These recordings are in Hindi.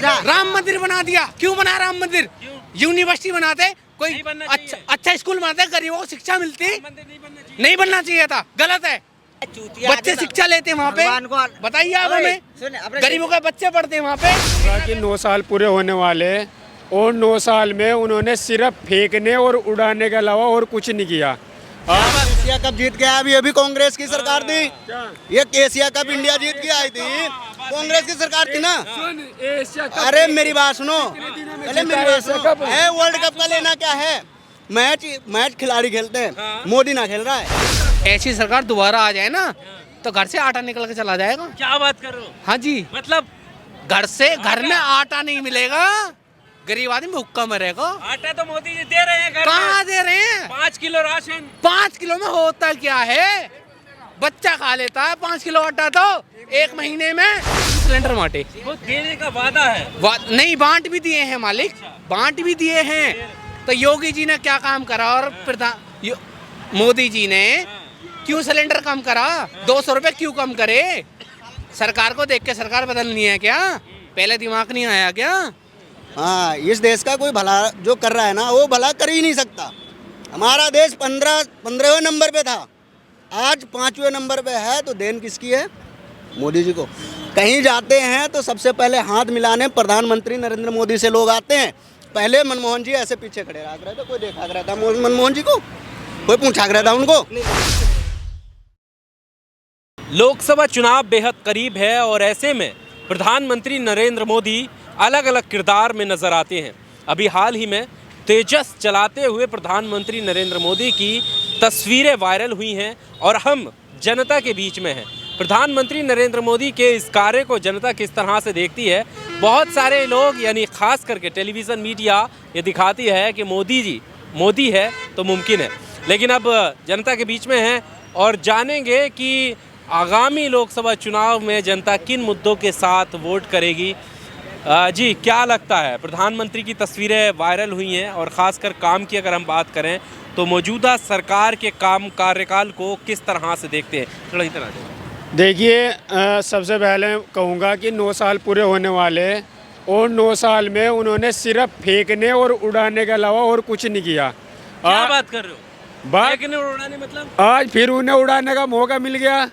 राम मंदिर बना दिया। क्यों बना राम मंदिर? यूनिवर्सिटी बनाते, कोई अच्छा स्कूल बनाते, गरीबों को शिक्षा मिलती। नहीं बनना चाहिए था, गलत है। बच्चे शिक्षा लेते वहाँ पे, बताइए आप हमें, गरीबों के बच्चे पढ़ते वहाँ पे। कि 9 साल पूरे होने वाले और 9 साल में उन्होंने सिर्फ फेंकने और उड़ाने के अलावा और कुछ नहीं किया। एशिया कप जीत के आया अभी कांग्रेस की सरकार थी। ये एशिया कप इंडिया जीत के आई थी, कांग्रेस की सरकार थी ना। अरे मेरी बात सुनो, पहले मेरी बात सुनो। है वर्ल्ड कप का लेना क्या है? मैच खिलाड़ी खेलते हैं, मोदी ना खेल रहा है। ऐसी सरकार दोबारा आ जाए ना तो घर से आटा निकल के चला जाएगा। क्या बात कर रहे हो? हाँ जी, मतलब घर में आटा नहीं मिलेगा, गरीब आदमी भूखा मरेगा। आटा तो मोदी जी दे रहे हैं घर कहाँ दे रहे हैं? 5 किलो राशन। 5 किलो में होता क्या है? बच्चा खा लेता है 5 किलो आटा तो एक महीने में। सिलेंडर बांटे, वो देने का वादा है। नहीं, बांट भी दिए हैं मालिक, बांट भी दिए हैं। तो योगी जी ने क्या काम करा और मोदी जी ने क्यों सिलेंडर कम करा? 200 रुपए क्यों कम करे? सरकार को देख के सरकार बदलनी है क्या? पहले दिमाग नहीं आया क्या? हाँ, इस देश का कोई भला जो कर रहा है ना, वो भला कर ही नहीं सकता। हमारा देश 15वें नंबर पे था, आज 5वें नंबर पे है। तो देन किसकी है? मोदी जी को। कहीं जाते हैं तो सबसे पहले हाथ मिलाने प्रधानमंत्री नरेंद्र मोदी से लोग आते हैं। पहले मनमोहन जी ऐसे पीछे खड़े रहा था, कोई देखा रहता मनमोहन जी को, कोई पूछा रहता उनको। लोकसभा चुनाव बेहद करीब है और ऐसे में प्रधानमंत्री नरेंद्र मोदी अलग अलग किरदार में नजर आते हैं। अभी हाल ही में तेजस चलाते हुए प्रधानमंत्री नरेंद्र मोदी की तस्वीरें वायरल हुई हैं और हम जनता के बीच में हैं। प्रधानमंत्री नरेंद्र मोदी के इस कार्य को जनता किस तरह से देखती है? बहुत सारे लोग यानी खास करके टेलीविज़न मीडिया ये दिखाती है कि मोदी है तो मुमकिन है, लेकिन अब जनता के बीच में हैं और जानेंगे कि आगामी लोकसभा चुनाव में जनता किन मुद्दों के साथ वोट करेगी। जी, क्या लगता है? प्रधानमंत्री की तस्वीरें वायरल हुई हैं और ख़ासकर काम की अगर हम बात करें तो मौजूदा सरकार के कार्यकाल को किस तरह से देखते हैं? देखिए, सबसे पहले कहूँगा कि 9 साल पूरे होने वाले और 9 साल में उन्होंने सिर्फ फेंकने और उड़ाने के अलावा और कुछ नहीं किया। क्या बात कर रहे हो? फेंकने और उड़ाने मतलब? आज फिर उन्हें उड़ाने का मौका मिल गया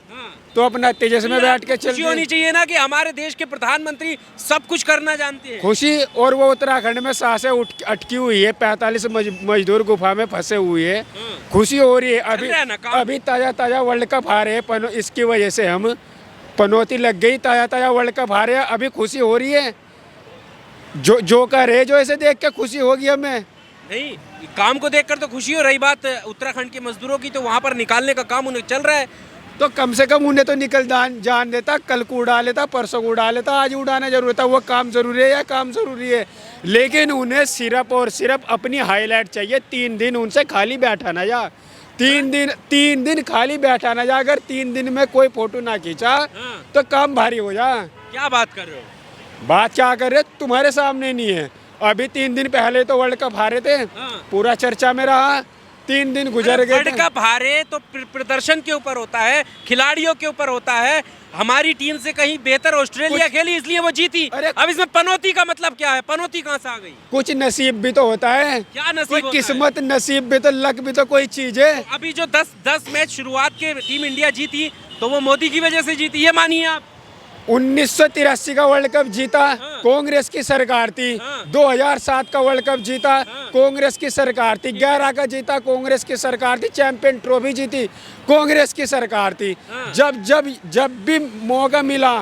तो अपना तेजस में बैठ के खुशी होनी चाहिए ना कि हमारे देश के प्रधानमंत्री सब कुछ करना जानते हैं। खुशी। और वो उत्तराखंड में सांसें अटकी हुई है, 45 मजदूर गुफा में फंसे हुए हैं। खुशी हो रही है। अभी ताजा वर्ल्ड कप हारे हैं, इसकी वजह से हम पनौती लग गई। ताजा वर्ल्ड कप हारे, अभी खुशी हो रही है। जो कर रहे जो ऐसे देख के खुशी होगी हमें। नहीं, काम को देखकर तो खुशी हो रही। बात उत्तराखंड के मजदूरों की, तो वहाँ पर निकालने का काम उन्हें चल रहा है। तो कम से कम उन्हें तो निकल जान देता, कल को उड़ा लेता, परसों को उड़ा लेता, आज उड़ाना जरूरी था। वो काम जरूरी है या काम जरूरी है? लेकिन उन्हें सिर्फ और सिर्फ अपनी हाईलाइट चाहिए। 3 दिन उनसे खाली बैठा ना जा, 3 दिन खाली बैठा ना जा। अगर 3 दिन में कोई फोटो ना खींचा तो काम भारी हो जा। क्या बात कर रहे हो? बात क्या कर रहे? तुम्हारे सामने नहीं है। अभी 3 दिन पहले तो वर्ल्ड कप हारे थे, पूरा चर्चा में रहा। 3 दिन गुजर गए। वर्ल्ड कप हारे तो प्रदर्शन के ऊपर होता है, खिलाड़ियों के ऊपर होता है। हमारी टीम से कहीं बेहतर ऑस्ट्रेलिया खेली इसलिए वो जीती। अब इसमें पनौती का मतलब क्या है? पनौती कहाँ से आ गई? कुछ नसीब भी तो होता है। क्या नसीब? कोई किस्मत, नसीब भी तो, लक भी तो कोई चीज है। अभी जो 10 मैच शुरुआत के टीम इंडिया जीती तो वो मोदी की वजह से जीती, ये मानिए आप। 1983 का वर्ल्ड कप जीता, कांग्रेस की सरकार थी। 2007 का वर्ल्ड कप जीता, कांग्रेस की सरकार थी। 11 का जीता, कांग्रेस की सरकार थी। चैंपियन ट्रॉफी जीती, कांग्रेस की सरकार थी। जब भी मौका मिला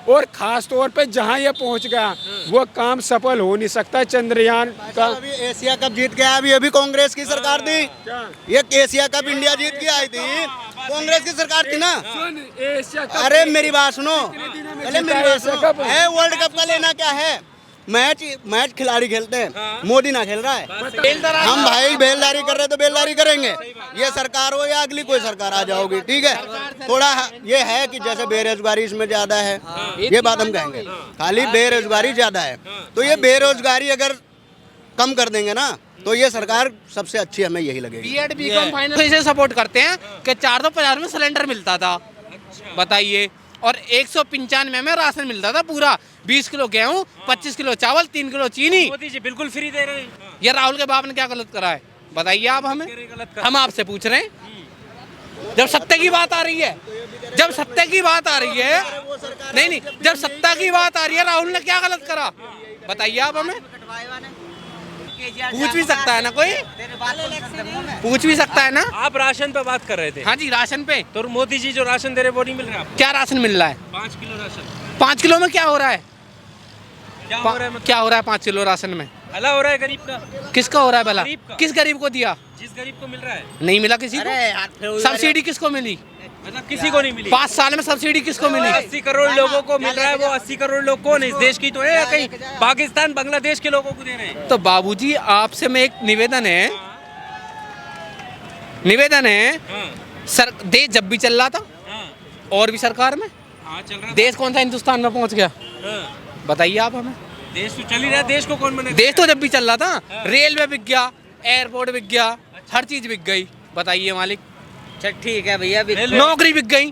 और खास तौर पे जहां ये पहुंच गया वो काम सफल हो नहीं सकता। चंद्रयान का अभी एशिया कप जीत के आया अभी कांग्रेस की सरकार थी। ये एशिया कप इंडिया जीत के आई थी, कांग्रेस की सरकार थी ना। अरे मेरी बात सुनो, पहले मेरी बात सुनो। है वर्ल्ड कप का लेना क्या है? मैच खिलाड़ी खेलते हैं, मोदी ना खेल रहा है। हम भाई बेलदारी कर रहे तो बेलदारी करेंगे, ये सरकार हो या अगली कोई सरकार आ जाओगी, ठीक है। थोड़ा ये है कि जैसे बेरोजगारी इसमें ज्यादा है, ये बात हम कहेंगे। खाली बेरोजगारी ज्यादा है, तो ये बेरोजगारी अगर कम कर देंगे ना तो ये सरकार सबसे अच्छी हमें यही लगेगी। B.Ed B.Com फाइनल इसे सपोर्ट करते हैं कि 450 में सिलेंडर मिलता था। बताइए, और 195 में राशन मिलता था पूरा, 20 किलो गेहूं, 25 किलो चावल, 3 किलो चीनी। मोदी जी बिल्कुल फ्री दे रहे हैं। ये राहुल के बाप ने क्या गलत करा है बताइए आप हमें, हम आपसे पूछ रहे हैं। जब सत्ता की बात आ रही है, जब सत्ता की बात आ रही है, नहीं, जब सत्ता की बात आ रही है, राहुल ने क्या गलत करा बताइए आप हमें। पूछ भी सकता है ना कोई, पूछ भी सकता है ना। आप राशन पे बात कर रहे थे। हाँ जी, राशन पे। तो मोदी जी जो राशन दे रहे वो नहीं मिल रहा आपको? क्या राशन मिल रहा है? 5 किलो राशन। 5 किलो में क्या हो रहा है? क्या हो रहा है मतलब? क्या हो रहा है 5 किलो राशन में? भला हो रहा है गरीब का? किसका हो रहा है भला? गरीब का। किस गरीब को दिया? जिस गरीब को मिल रहा है। नहीं मिला किसी को। सब्सिडी किसको मिली? मतलब किसी को नहीं मिली। 5 साल में सब्सिडी किसको मिली? 80 करोड़ लोगों को मिल रहा है। वो 80 करोड़ लोग कौन है? इस देश की तो है या कहीं पाकिस्तान बांग्लादेश के लोगों को दे रहे हैं? तो बाबूजी आपसे मैं एक निवेदन है, सर देश जब भी चल रहा था और भी सरकार में, हाँ चल रहा देश कौन सा हिंदुस्तान में पहुंच गया है। बताइए आप हमें। देश तो चल ही रहा है। देश को कौन बने? देश तो जब भी चल रहा था, रेलवे बिक गया, एयरपोर्ट बिक गया, हर चीज बिक गई। बताइए मालिक। चल ठीक है भैया, नौकरी बिक गई।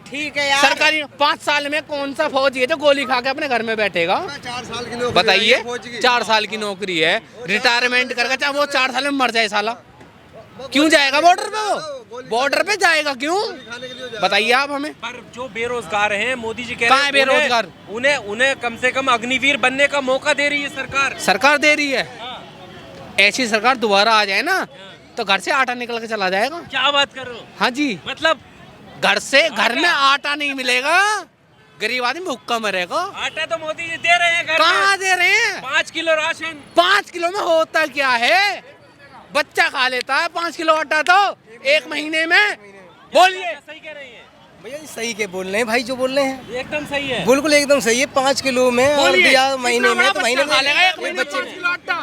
ठीक है यार। सरकारी 5 साल में कौन सा फौजी है जो गोली खा के अपने घर में बैठेगा? 4 साल की बताइए। 4 साल की नौकरी है, रिटायरमेंट करके, चाहे वो 4 साल में मर जाए साला, क्यों जाएगा बॉर्डर पे? वो बॉर्डर पे जाएगा क्यों बताइए आप हमें। पर जो बेरोजगार हैं, मोदी जी कह कहाँ रहे है बेरोजगार? उन्हें कम से कम अग्निवीर बनने का मौका दे रही है सरकार। सरकार दे रही है। ऐसी सरकार दोबारा आ जाए ना तो घर से आटा निकल के चला जाएगा। क्या बात कर रहे हो? हाँ जी, मतलब घर में आटा नहीं मिलेगा, गरीब आदमी भूखा मरेगा। आटा तो मोदी जी दे रहे हैं घर कहाँ में। दे रहे हैं? 5 किलो राशन। 5 किलो में होता क्या है? बच्चा खा लेता है 5 किलो आटा तो 1 महीने में। बोलिए। सही कह रही है भैया जी, सही के बोल रहे हैं भाई, जो बोल रहे हैं एकदम सही है। बिल्कुल एकदम सही है। 5 किलो में और बोलिए। दिया महीने कितना में, बड़ा तो महीने बच्चा खा लेगा 1 में महीने में बच्चे 5 किलो आटा?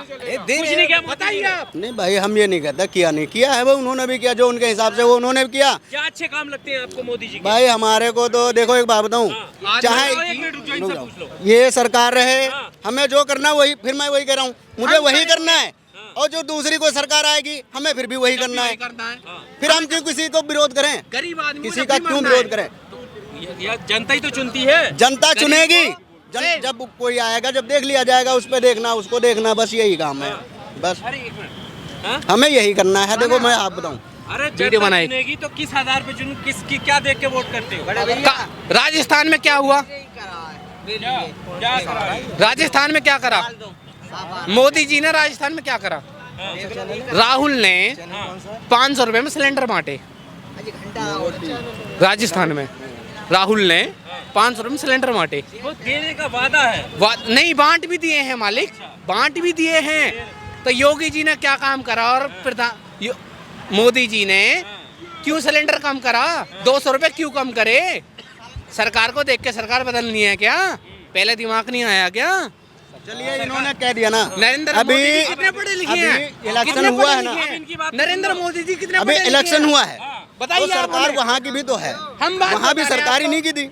दे कुछ रहे नहीं क्या हैं। बताइए आप। नहीं भाई, हम ये नहीं कहते किया नहीं किया है, वो उन्होंने भी किया जो उनके हिसाब से वो उन्होंने भी किया। क्या अच्छे काम लगते हैं आपको मोदी जी के? भाई हमारे को तो देखो, एक बात बताऊं, आज चाहे बताओ, एक मिनट रुक जाओ, इनसे पूछ लो। ये सरकार रहे, हाँ। हमें जो करना वही, फिर मैं वही कह रहा हूँ, मुझे वही करना है। और जो दूसरी कोई सरकार आएगी हमें फिर भी वही करना है। फिर हम क्यों किसी को विरोध करें? गरीब आदमी किसी का क्यों विरोध करें? यह जनता ही तो चुनती है। जनता चुनेगी। जब कोई आएगा, जब देख लिया जाएगा, उस पर देखना, उसको देखना, बस यही काम है। बस अरे एक मिनट, हाँ? हमें यही करना है। देखो मैं आप बताऊं, अरे वीडियो जनता बनाई। चुनेगी तो किस आधार पे चुन, किसकी क्या देख के वोट करते हो? राजस्थान में क्या हुआ? क्या करा है? राजस्थान में क्या करा मोदी जी ने? राजस्थान में क्या करा? राहुल ने 500 रुपए में सिलेंडर बांटे। राजस्थान में राहुल ने 500 रुपए में सिलेंडर बांटे। वो देने का वादा है। नहीं, बांट भी दिए हैं मालिक, बांट भी दिए हैं। तो योगी जी ने क्या काम करा और मोदी जी ने क्यों सिलेंडर कम करा? 200 रुपए क्यों कम करे? सरकार को देख के सरकार बदलनी है क्या? पहले दिमाग नहीं आया क्या? चलिए इन्होंने कह दिया ना। नरेंद्र अभी मोदी जी कितने पढ़े लिखे हैं? इलेक्शन कितने हुआ पढ़े है ना। लिखे हैं? इनकी बात नरेंद्र मोदी जी कितने अभी पढ़े लिखे इलेक्शन हैं? हुआ है, बताइए तो आप सरकार हमें। वहाँ की भी तो है, हम बात वहाँ भी बता रहे हैं सरकार ही आपको। नहीं की थी।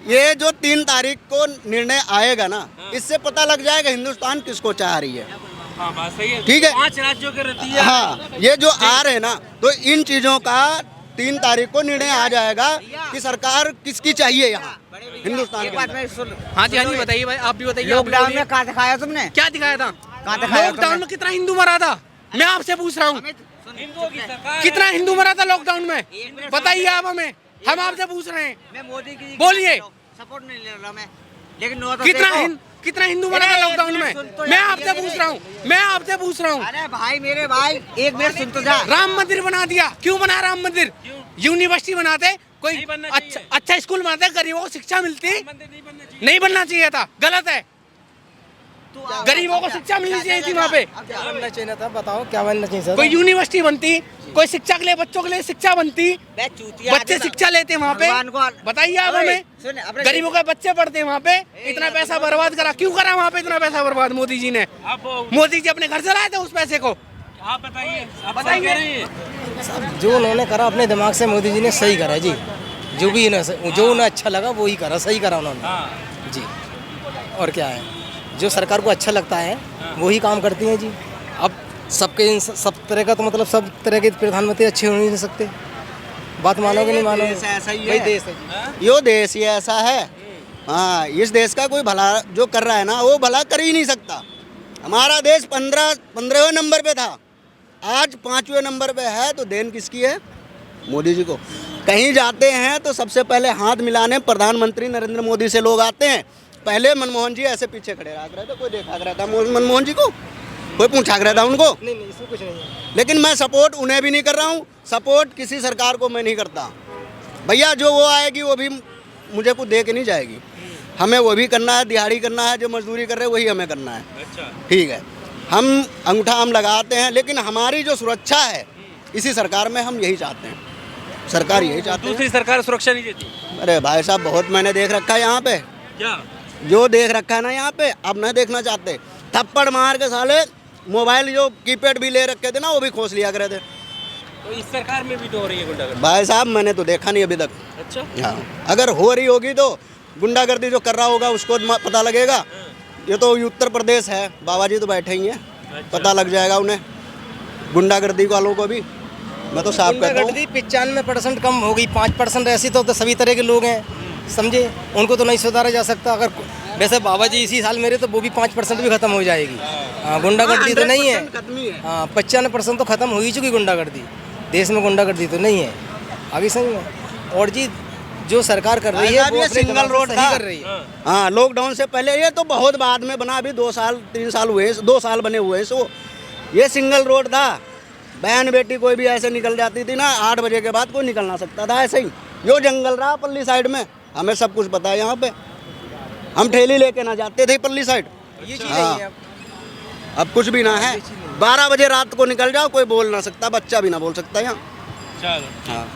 ये जो 3 तारीख को निर्णय आएगा ना, इससे पता लग जाएगा हिंदुस्तान किसको चाह रही है। हाँ बात सही है। ठीक है। 5 राज्यों के रतिया। हाँ, ये जो आ रहे हैं ना, तो इन चीजों का 3 तारीख को निर्णय आ जाएगा कि सरकार किसकी चाहिए यहाँ हिंदुस्तान के अंदर। हाँ जी, हाँ जी, बताइए भाई, आप भी बताइए। लॉकडाउन में कहाँ दिखाया तुमने? क्या दिखाया था? कहाँ दिखाया लॉकडाउन तुमने? में कितना हिंदू मरा था? मैं आपसे पूछ रहा हूँ, हिंदुओं की सरकार कितना हिंदू मरा था लॉकडाउन में? बताइए आप हमें, हम आपसे पूछ रहे हैं। मैं मोदी की बोलिए। सपोर्ट नहीं ले रहा मैं, लेकिन वो तो कितना हिंदू मरा था अरे, लॉकडाउन एक में? मिनट सुन तो मैं यार, आपसे ये पूछ रहा हूँ, मैं आपसे पूछ रहा हूँ। अरे भाई, मेरे भाई, एक मिनट सुन तो जा। राम मंदिर बना दिया, क्यों बना राम मंदिर? यूनिवर्सिटी बनाते, कोई नहीं बनना अच्छा स्कूल बनाते, गरीबों को शिक्षा मिलती। मंदिर नहीं बनना चाहिए। नहीं बनना चाहिए था, गलत है। गरीबों को शिक्षा मिलनी चाहिए थी वहाँ पे। क्या बनना चाहिए था? बताओ क्या बनना चाहिए कोई यूनिवर्सिटी बनती, कोई शिक्षा के लिए, बच्चों के लिए शिक्षा बनती, बच्चे शिक्षा लेते वहाँ पे। बताइए आप हमें, गरीबों के बच्चे पढ़ते वहाँ पे। इतना पैसा बर्बाद करा, क्यों करा वहाँ पे इतना पैसा बर्बाद मोदी जी ने? आप मोदी जी अपने घर से लाए थे उस पैसे को। आप बताइए, आप सही कह रहे हैं। जो उन्होंने करा अपने दिमाग से, मोदी जी ने सही करा जी। जो भी जो उन्हें अच्छा लगा वही करा, सही करा उन्होंने जी। और क्या है, जो सरकार को अच्छा लगता है वही काम करती हैं जी। अब सब तरह का तो मतलब सब तरह के प्रधानमंत्री अच्छे हो नहीं सकते। बात मानोगे नहीं मानोगे, देश ऐसा ही भाई है। देश है जी। यो देश ही ऐसा है। हाँ, इस देश का कोई भला जो कर रहा है ना वो भला कर ही नहीं सकता। हमारा देश 15वें नंबर पे था, आज 5वें नंबर पे है, तो देन किसकी है? मोदी जी को। कहीं जाते हैं तो सबसे पहले हाथ मिलाने प्रधानमंत्री नरेंद्र मोदी से लोग आते हैं। पहले मनमोहन जी ऐसे पीछे खड़े रहा रहे थे, कोई देखा रहता मनमोहन जी को, कोई पूछा रहता उनको। नहीं इसमें कुछ नहीं है। लेकिन मैं सपोर्ट उन्हें भी नहीं कर रहा हूँ, सपोर्ट किसी सरकार को मैं नहीं करता। भैया जो वो आएगी वो भी मुझे कुछ दे के नहीं जाएगी, हमें वो भी करना है, दिहाड़ी करना है, जो मजदूरी कर रहे हैं वही हमें करना है। अच्छा, ठीक है, हम अंगूठा हम लगाते हैं, लेकिन हमारी जो सुरक्षा है इसी सरकार में हम यही चाहते हैं, सरकार यही चाहती है। दूसरी सरकार सुरक्षा नहीं देती अरे भाई साहब बहुत मैंने देख रखा है यहाँ पे, क्या? जो देख रखा है ना यहाँ पे, अब नहीं देखना चाहते। थप्पड़ मार के साले मोबाइल जो कीपैड भी ले रखे थे ना वो भी खोस लिया करे थे। तो इस सरकार में भी तो हो रही है गुंडागर्दी। भाई साहब मैंने तो देखा नहीं अभी तक। अच्छा, हाँ, अगर हो रही होगी तो गुंडागर्दी जो कर रहा होगा उसको पता लगेगा। ये तो उत्तर प्रदेश है, बाबा जी तो बैठे ही हैं, पता लग जाएगा उन्हें, गुंडागर्दी वालों को भी। मैं तो साफ कहता हूँ 95% कम हो गई, 5% ऐसी तो सभी तरह के लोग हैं, समझे, उनको तो नहीं सुधारा जा सकता। अगर वैसे बाबा जी इसी साल मेरे तो वो भी 5% भी खत्म हो जाएगी। हाँ, गुंडागर्दी तो नहीं है। 100% खत्म ही है। हाँ, 95% तो खत्म हो ही चुकी गुंडागर्दी, देश में गुंडागर्दी तो नहीं है आगे, सही है। और जी जो सरकार कर रही है वो अपने सिंगल दिमाग से रोड सही था। कर रही है। हाँ, लॉकडाउन से पहले, ये तो बहुत बाद में बना, अभी 2 साल 3 साल हुए, 2 साल बने हुए सो। ये सिंगल रोड था, बहन बेटी कोई भी ऐसे निकल जाती थी ना, 8 बजे के बाद कोई निकल ना सकता था ऐसे ही। जो जंगल रहा पल्ली साइड में, हमें सब कुछ पता है यहाँ पे, हम ठेली लेके ना जाते थे पल्ली साइड। ये चीज़ हाँ। नहीं है अब कुछ भी ना है, 12 बजे रात को निकल जाओ, कोई बोल ना सकता, बच्चा भी ना बोल सकता यहाँ। चलो। हाँ।